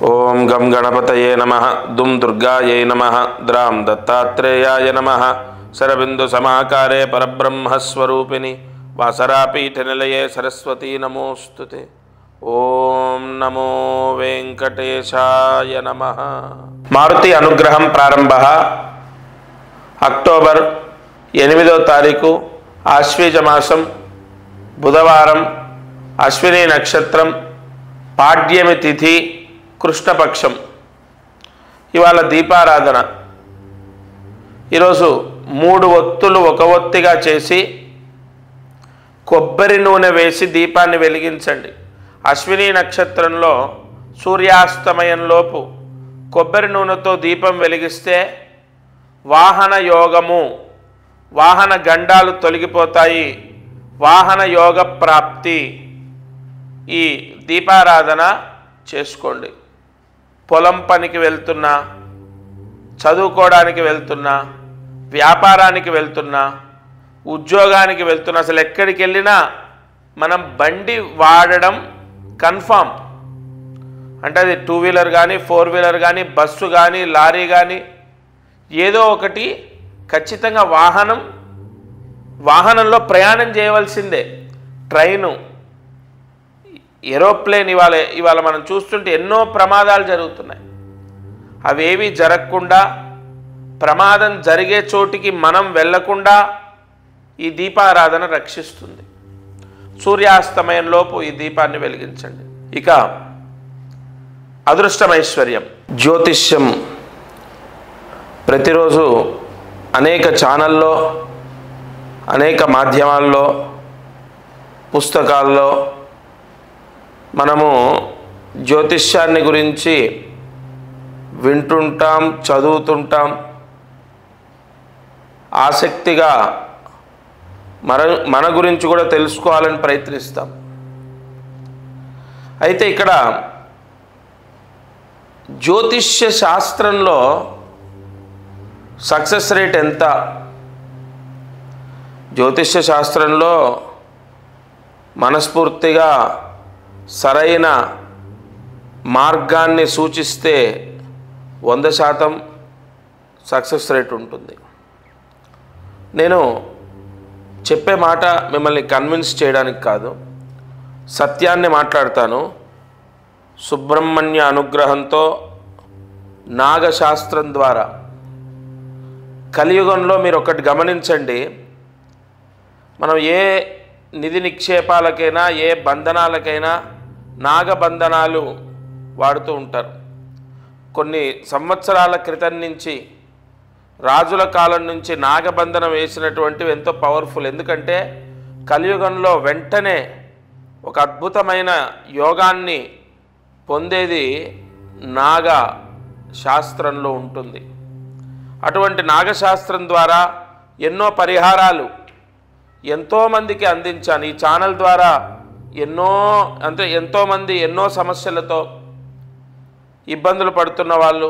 ఓం గం గణపతయే నమః దుం దుర్గాయై నమః ద్రాం దత్తాత్రేయాయ నమః శరబిందు సమాకారే పరబ్రహ్మస్వరూపిణి వాసరాపీఠనిలయే సరస్వతీ నమోస్తుతే. ఓం నమో వెంకటేశాయ నమః. మారుతి అనుగ్రహం ప్రారంభ అక్టోబర్ 8వ తారీఖు ఆశ్వీజ మాసం బుధవారం, అశ్విని నక్షత్రం, పాడ్యమి తిథి, కృష్ణపక్షం. ఇవాళ దీపారాధన. ఈరోజు 3 ఒత్తులు ఒక ఒత్తిగా చేసి కొబ్బరి నూనె వేసి దీపాన్ని వెలిగించండి. అశ్విని నక్షత్రంలో సూర్యాస్తమయంలోపు కొబ్బరి నూనెతో దీపం వెలిగిస్తే వాహన యోగము, వాహన గండాలు తొలగిపోతాయి, వాహన యోగ ప్రాప్తి. ఈ దీపారాధన చేసుకోండి. పొలం పనికి వెళ్తున్నా, చదువుకోవడానికి వెళ్తున్నా, వ్యాపారానికి వెళ్తున్నా, ఉద్యోగానికి వెళ్తున్నా, అసలు ఎక్కడికి వెళ్ళినా మనం బండి వాడడం కన్ఫామ్. అంటే అది 2 వీలర్ కానీ 4 వీలర్ కానీ బస్సు కానీ లారీ కానీ ఏదో ఒకటి ఖచ్చితంగా వాహనంలో ప్రయాణం చేయవలసిందే. Train, aeroplane. ఇవాళ మనం చూస్తుంటే ఎన్నో ప్రమాదాలు జరుగుతున్నాయి. అవేవి జరగకుండా, ప్రమాదం జరిగే చోటికి మనం వెళ్లకుండా ఈ దీపారాధన రక్షిస్తుంది. సూర్యాస్తమయంలోపు ఈ దీపాన్ని వెలిగించండి. ఇక అదృష్టమైశ్వర్యం. జ్యోతిష్యం ప్రతిరోజు అనేక ఛానల్లో, అనేక మాధ్యమాల్లో, పుస్తకాల్లో మనము జ్యోతిష్యాన్ని గురించి వింటుంటాం, చదువుతుంటాం. ఆసక్తిగా మన గురించి కూడా తెలుసుకోవాలని ప్రయత్నిస్తాం. అయితే ఇక్కడ జ్యోతిష్య శాస్త్రంలో సక్సెస్ రేట్ ఎంత? జ్యోతిష్య శాస్త్రంలో మనస్ఫూర్తిగా సరైన మార్గాన్ని సూచిస్తే 100% సక్సెస్ రేట్ ఉంటుంది. నేను చెప్పే మాట మిమ్మల్ని కన్విన్స్ చేయడానికి కాదు, సత్యాన్ని మాట్లాడతాను. సుబ్రహ్మణ్య అనుగ్రహంతో నాగశాస్త్రం ద్వారా కలియుగంలో మీరు ఒకటి గమనించండి. మనం ఏ నిధి నిక్షేపాలకైనా, ఏ బంధనాలకైనా నాగబంధనాలు వాడుతూ ఉంటారు. కొన్ని సంవత్సరాల క్రితం నుంచి, రాజుల కాలం నుంచి నాగబంధనం వేసినటువంటివి ఎంతో పవర్ఫుల్. ఎందుకంటే కలియుగంలో వెంటనే ఒక అద్భుతమైన యోగాన్ని పొందేది నాగ శాస్త్రంలో ఉంటుంది. అటువంటి నాగశాస్త్రం ద్వారా ఎన్నో పరిహారాలు ఎంతోమందికి అందించాను. ఈ ఛానల్ ద్వారా ఎంతోమంది ఎన్నో సమస్యలతో ఇబ్బందులు పడుతున్న వాళ్ళు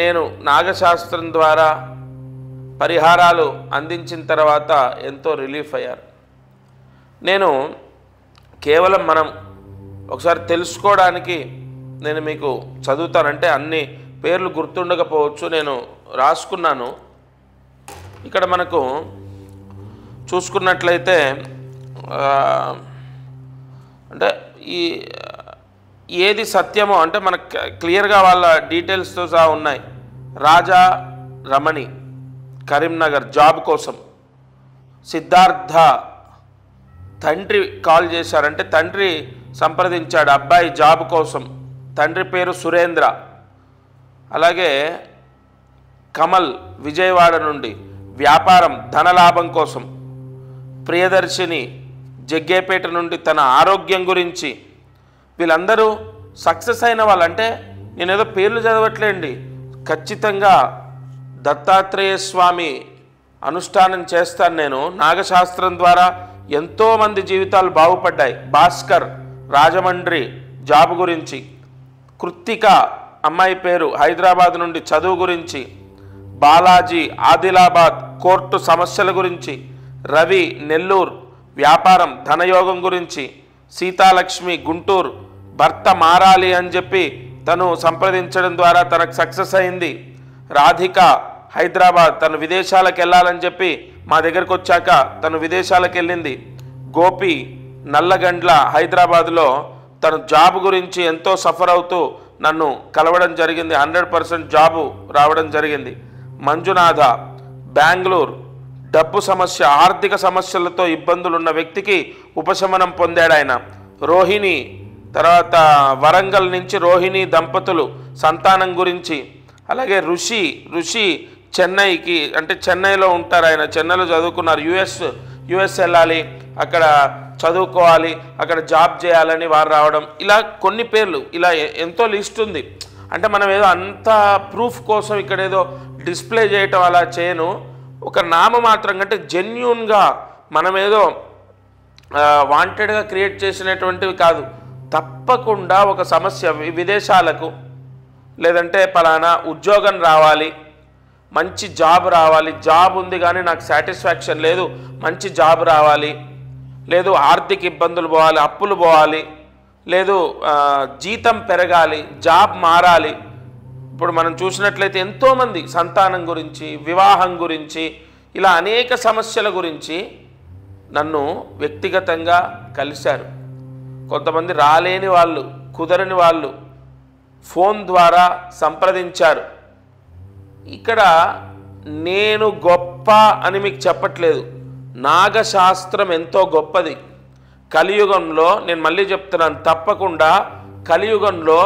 నేను నాగశాస్త్రం ద్వారా పరిహారాలు అందించిన తర్వాత ఎంతో రిలీఫ్ అయ్యారు. నేను కేవలం మనం ఒకసారి తెలుసుకోవడానికి నేను మీకు చదువుతానంటే అన్ని పేర్లు గుర్తుండకపోవచ్చు, నేను రాసుకున్నాను. ఇక్కడ మనకు చూసుకున్నట్లయితే అంటే ఏది సత్యమో అంటే మనకు క్లియర్గా వాళ్ళ డీటెయిల్స్తో సహా ఉన్నాయి. రాజా రమణి కరీంనగర్ జాబ్ కోసం. సిద్ధార్థ తండ్రి కాల్ చేశారంటే తండ్రి సంప్రదించాడు అబ్బాయి జాబ్ కోసం. తండ్రి పేరు సురేంద్ర. అలాగే కమల్ విజయవాడ నుండి వ్యాపారం ధనలాభం కోసం. ప్రియదర్శిని జగ్గేపేట నుండి తన ఆరోగ్యం గురించి. వీళ్ళందరూ సక్సెస్ అయిన వాళ్ళు. అంటే నేనేదో పేర్లు చదవట్లేండి, ఖచ్చితంగా దత్తాత్రేయ స్వామి అనుష్ఠానం చేస్తాను నేను. నాగశాస్త్రం ద్వారా ఎంతోమంది జీవితాలు బాగుపడ్డాయి. భాస్కర్ రాజమండ్రి జాబ్ గురించి. కృత్తిక అమ్మాయి పేరు హైదరాబాద్ నుండి చదువు గురించి. బాలాజీ ఆదిలాబాద్ కోర్టు సమస్యల గురించి. రవి నెల్లూరు వ్యాపారం ధనయోగం గురించి. సీతాలక్ష్మి గుంటూరు భర్త మారాలి అని చెప్పి తను సంప్రదించడం ద్వారా తనకు సక్సెస్ అయింది. రాధిక హైదరాబాద్ తను విదేశాలకు వెళ్ళాలని చెప్పి మా దగ్గరకు వచ్చాక తను విదేశాలకు వెళ్ళింది. గోపి నల్లగండ్ల హైదరాబాద్లో తను జాబ్ గురించి ఎంతో సఫర్ అవుతూ నన్ను కలవడం జరిగింది. 100% జాబు రావడం జరిగింది. మంజునాథ బెంగళూరు డబ్బు సమస్య, ఆర్థిక సమస్యలతో ఇబ్బందులు ఉన్న వ్యక్తికి ఉపశమనం పొందాడు ఆయన. రోహిణి తర్వాత వరంగల్ నుంచి రోహిణి దంపతులు సంతానం గురించి. అలాగే ఋషి చెన్నైకి, అంటే చెన్నైలో ఉంటారు ఆయన, చెన్నైలో చదువుకున్నారు. యుఎస్ వెళ్ళాలి, అక్కడ చదువుకోవాలి, అక్కడ జాబ్ చేయాలని వారు రావడం. ఇలా కొన్ని పేర్లు, ఇలా ఎంతో లిస్ట్ ఉంది. అంటే మనం ఏదో అంత ప్రూఫ్ కోసం ఇక్కడ ఏదో డిస్ప్లే చేయటం అలా చేయను. ఒక నామమాత్రం అంటే జెన్యూన్గా మనం ఏదో వాంటెడ్గా క్రియేట్ చేసినటువంటివి కాదు. తప్పకుండా ఒక సమస్య, విదేశాలకు లేదంటే పలానా ఉద్యోగం రావాలి, మంచి జాబ్ రావాలి, జాబ్ ఉంది కానీ నాకు సాటిస్ఫాక్షన్ లేదు, మంచి జాబ్ రావాలి, లేదు ఆర్థిక ఇబ్బందులు పోవాలి, అప్పులు పోవాలి, లేదు జీతం పెరగాలి, జాబ్ మారాలి. ఇప్పుడు మనం చూసినట్లయితే ఎంతోమంది సంతానం గురించి, వివాహం గురించి, ఇలా అనేక సమస్యల గురించి నన్ను వ్యక్తిగతంగా కలిశారు. కొంతమంది రాలేని వాళ్ళు, కుదరని వాళ్ళు ఫోన్ ద్వారా సంప్రదించారు. ఇక్కడ నేను గొప్ప అని మీకు చెప్పట్లేదు, నాగశాస్త్రం ఎంతో గొప్పది. కలియుగంలో నేను మళ్ళీ చెప్తున్నాను, తప్పకుండా కలియుగంలో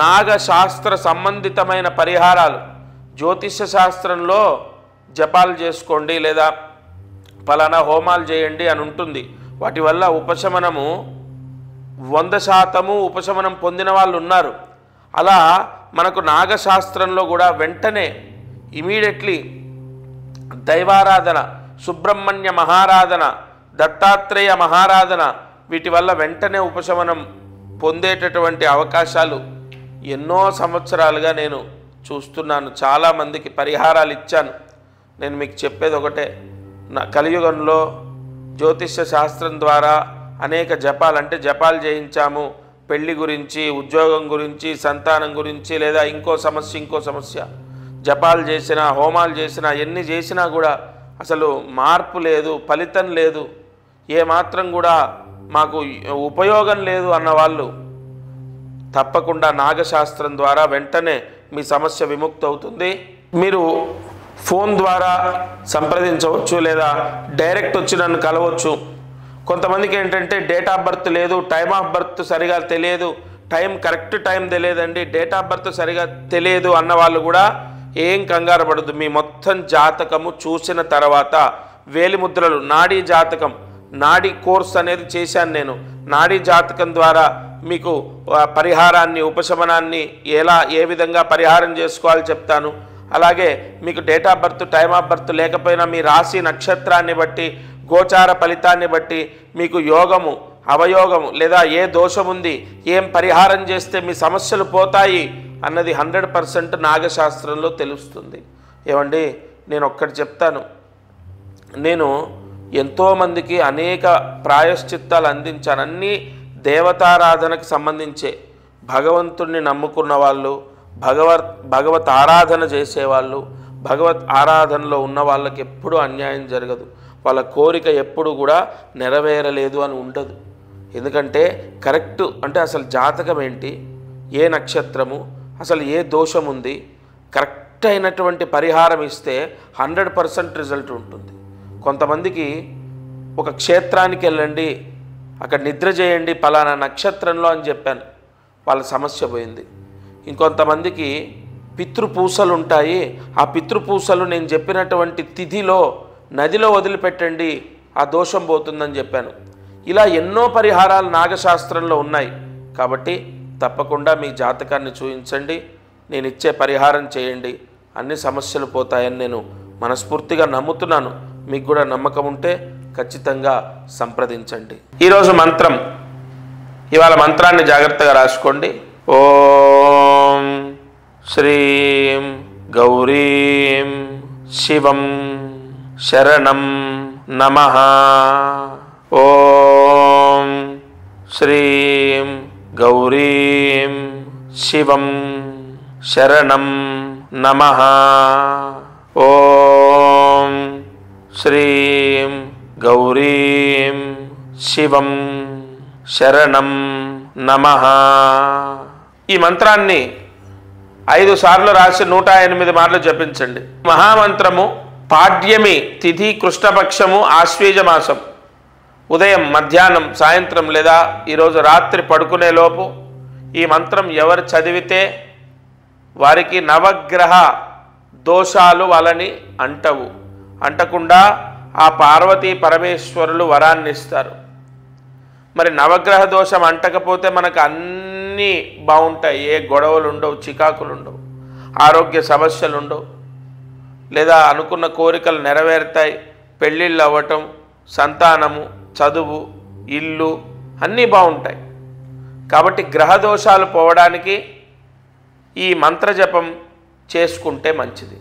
నాగశాస్త్ర సంబంధితమైన పరిహారాలు, జ్యోతిష్య శాస్త్రంలో జపాలు చేసుకోండి లేదా ఫలానా హోమాలు చేయండి అని ఉంటుంది. వాటి వల్ల ఉపశమనము 100% ఉపశమనం పొందిన వాళ్ళు ఉన్నారు. అలా మనకు నాగశాస్త్రంలో కూడా వెంటనే ఇమీడియట్లీ దైవారాధన, సుబ్రహ్మణ్య మహారాధన, దత్తాత్రేయ మహారాధన, వీటి వల్ల వెంటనే ఉపశమనం పొందేటటువంటి అవకాశాలు ఎన్నో సంవత్సరాలుగా నేను చూస్తున్నాను. చాలామందికి పరిహారాలు ఇచ్చాను. నేను మీకు చెప్పేది ఒకటే, కలియుగంలో జ్యోతిష్య శాస్త్రం ద్వారా అనేక జపాలు చేయించాము. పెళ్లి గురించి, ఉద్యోగం గురించి, సంతానం గురించి, లేదా ఇంకో సమస్య జపాలు చేసినా, హోమాలు చేసినా, ఎన్ని చేసినా కూడా అసలు మార్పు లేదు, ఫలితం లేదు, ఏమాత్రం కూడా మాకు ఉపయోగం లేదు అన్నవాళ్ళు తప్పకుండా నాగశాస్త్రం ద్వారా వెంటనే మీ సమస్య విముక్తి అవుతుంది. మీరు ఫోన్ ద్వారా సంప్రదించవచ్చు లేదా డైరెక్ట్ వచ్చి నన్ను కలవచ్చు. కొంతమందికి ఏంటంటే డేట్ ఆఫ్ బర్త్ లేదు, టైమ్ ఆఫ్ బర్త్ సరిగా తెలియదు, కరెక్ట్ టైం తెలియదండి, డేట్ ఆఫ్ బర్త్ సరిగా తెలియదు అన్న వాళ్ళు కూడా ఏం కంగారు పడద్దు. మీ మొత్తం జాతకము చూసిన తర్వాత వేలిముద్రలు, నాడీ జాతకం, నాడీ కోర్స్ అనేది చేశాను నేను. నాడీ జాతకం ద్వారా మీకు పరిహారాన్ని, ఉపశమనాన్ని ఏ విధంగా పరిహారం చేసుకోవాలో చెప్తాను. అలాగే మీకు date of birth, time of birth లేకపోయినా మీ రాశి నక్షత్రాన్ని బట్టి, గోచార ఫలితాన్ని బట్టి మీకు యోగము, అవయోగము లేదా ఏ దోషం ఉంది, ఏం పరిహారం చేస్తే మీ సమస్యలు పోతాయి అన్నది 100% నాగశాస్త్రంలో తెలుస్తుంది. ఏమండి, నేను ఒక్కటి చెప్తాను, నేను ఎంతోమందికి అనేక ప్రాయశ్చిత్తాలు అందించాను. అన్నీ దేవతారాధనకు సంబంధించే, భగవంతుణ్ణి నమ్ముకున్న వాళ్ళు, భగవత్ ఆరాధన చేసేవాళ్ళు, భగవత్ ఆరాధనలో ఉన్న వాళ్ళకి ఎప్పుడూ అన్యాయం జరగదు. వాళ్ళ కోరిక ఎప్పుడు కూడా నెరవేరలేదు అని ఉండదు. ఎందుకంటే కరెక్ట్ అంటే అసలు జాతకం ఏంటి, ఏ నక్షత్రము, అసలు ఏ దోషం ఉంది, కరెక్ట్ అయినటువంటి పరిహారం ఇస్తే 100% రిజల్ట్ ఉంటుంది. కొంతమందికి ఒక క్షేత్రానికి వెళ్ళండి, అక్కడ నిద్ర చేయండి పలానా నక్షత్రంలో అని చెప్పాను, వాళ్ళ సమస్య పోయింది. ఇంకొంతమందికి పితృపూసలు ఉంటాయి, ఆ పితృపూసలు నేను చెప్పినటువంటి తిథిలో నదిలో వదిలిపెట్టండి, ఆ దోషం పోతుందని చెప్పాను. ఇలా ఎన్నో పరిహారాలు నాగశాస్త్రంలో ఉన్నాయి. కాబట్టి తప్పకుండా మీ జాతకాన్ని చూపించండి, నేను ఇచ్చే పరిహారం చేయండి, అన్ని సమస్యలు పోతాయని నేను మనస్ఫూర్తిగా నమ్ముతున్నాను. మీకు కూడా నమ్మకం ఉంటే ఖచ్చితంగా సంప్రదించండి. ఈరోజు మంత్రం, ఇవాళ మంత్రాన్ని జాగ్రత్తగా రాసుకోండి. ఓం శ్రీం గౌరీం శివం శరణం నమః. ఓం శ్రీం గౌరీం శివం శరణం నమః. ఓం శ్రీం గౌరీం శివం శరణం నమః. ఈ మంత్రాన్ని 5 సార్లు రాసి 108 మార్లు జపించండి. మహామంత్రము పాడ్యమి తిథి కృష్ణపక్షము ఆశ్వీజ మాసం ఉదయం, మధ్యాహ్నం, సాయంత్రం లేదా ఈరోజు రాత్రి పడుకునే లోపు ఈ మంత్రం ఎవరు చదివితే వారికి నవగ్రహ దోషాలు వాళ్ళని అంటకుండా ఆ పార్వతీ పరమేశ్వరులు వరాన్ని ఇస్తారు. మరి నవగ్రహ దోషం అంటకపోతే మనకు అన్నీ బాగుంటాయి, ఏ గొడవలు ఉండవు, చికాకులు ఉండవు, ఆరోగ్య సమస్యలు ఉండవు, లేదా అనుకున్న కోరికలు నెరవేరుతాయి, పెళ్ళిళ్ళు అవ్వటం, సంతానము, చదువు, ఇల్లు అన్నీ బాగుంటాయి. కాబట్టి గ్రహ దోషాలు పోవడానికి ఈ మంత్రజపం చేసుకుంటే మంచిది.